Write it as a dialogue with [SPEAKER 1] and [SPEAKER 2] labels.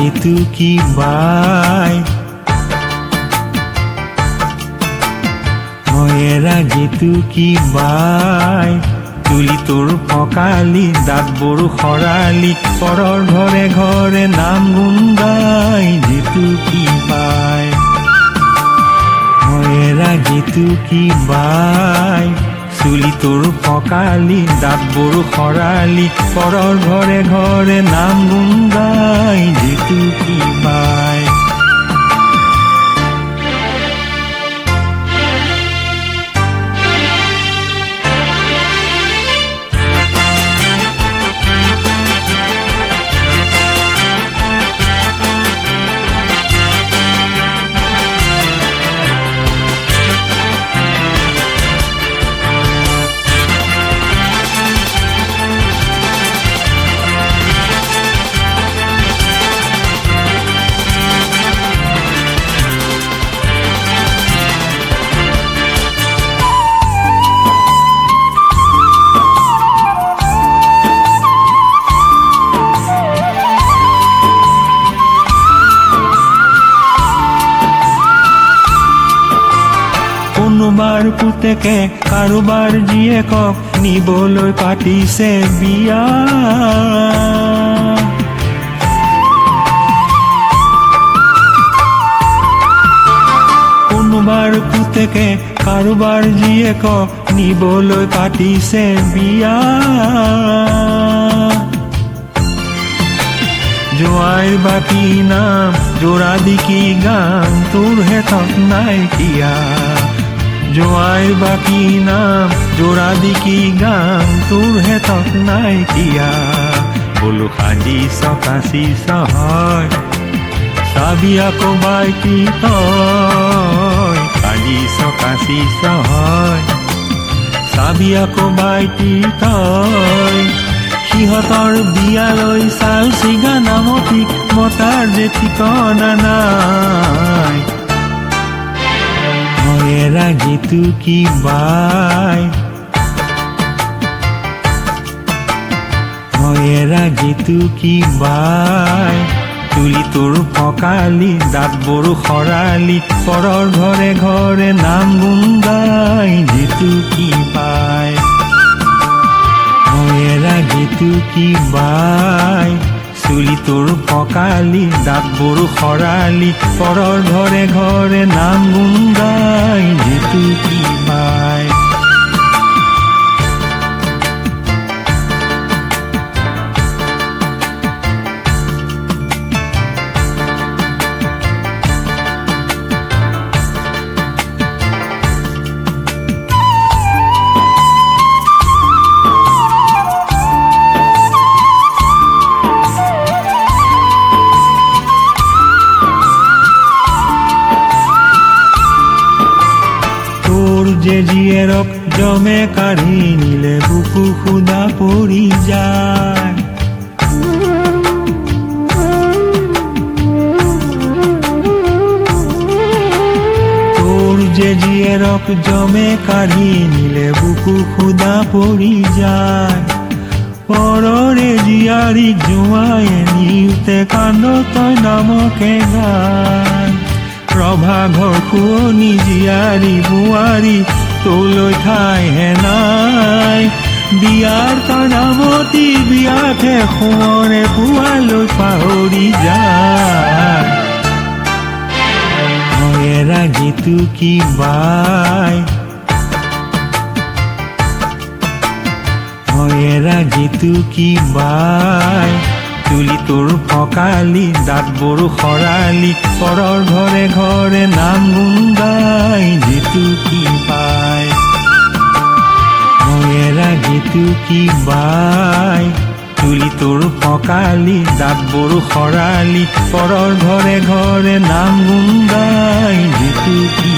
[SPEAKER 1] যিটো কি বাই এৰা যিটো কি বাই তুলি তোৰ ফকালি দাঁত বড়ো খৰালি পৰৰ ঘৰে ঘৰে নাম গুণ গাই যিটো কি বাই এৰা যিটো কি বাই চুলি তোৰ ফকালি দাঁত বড়ো খৰালি পৰৰ ঘৰে ঘৰে নাম গুণ গাই যিটো কি বাই কোনোবাৰ পুতেকে কাৰোবাৰ জীয়েকক নিবলৈ পাতিছে বিয়া কোনোবাৰ পুতেকে কাৰোবাৰ জীয়েকক নিবলৈ পাতিছে বিয়া জোৱাইৰ বাকী নাম জোৰা দি কি গান তোৰ হেতত নাইকিয়া জোৱাইৰ বাকী নাম জোৰা দি কি গান তোৰ হেতত নাইকিয়া বোলো সাজিছ কাচিছ হয় চাবি আকৌ বাইকি তই সাজিছ কাচিছ হয় চাবি আকৌ বাইকি তই সিহঁতৰ বিয়ালৈ চাল চিগা নামতিক মতাৰ যে ঠিকনা নাই এৰা যিটো কি বাই এৰা যিটো কি বাই তুলি তোৰ ফকালি দাঁত বড়ো খৰালি পৰৰ ঘৰে ঘৰে নাম গুণ গাই যিটো কি বাই এৰা যিটো কি বাই চুলি তোৰ ফকালি দাঁত বড়ো খৰালি পৰৰ ঘৰে ঘৰে নাম গুণ গাই যিটো কি বাই যে জীয়েৰক জমে কাঢ়ি নিলে বুকু খুদা পৰি যায় তোৰ যে জীয়েৰক জমে কাঢ়ি নিলে বুকু খুদা পৰি যায় পৰৰে জীয়াৰীক জোঁৱায়ে নিওঁতে কান্দ তই নামকে গায় ৰভা ঘৰ শুৱনি জীয়াৰী বোৱাৰী তোলৈ ঠাইহে নাই বিয়াৰ তই নামতি বিয়াতহে সোঁৱৰে পুৱালৈ পাহৰি যায় এৰা যিটো কি বাই এৰা যিটো কি বাই তুলি তোৰ ফকালি দাঁত বড়ো খৰালি পৰৰ ঘৰে ঘৰে নাম গুণ গাই যিটো কি বাই এৰা যিটো কি বাই তুলি তোৰ ফকালি দাঁত বড়ো খৰালি পৰৰ ঘৰে ঘৰে নাম গুণ গাই যিটো কি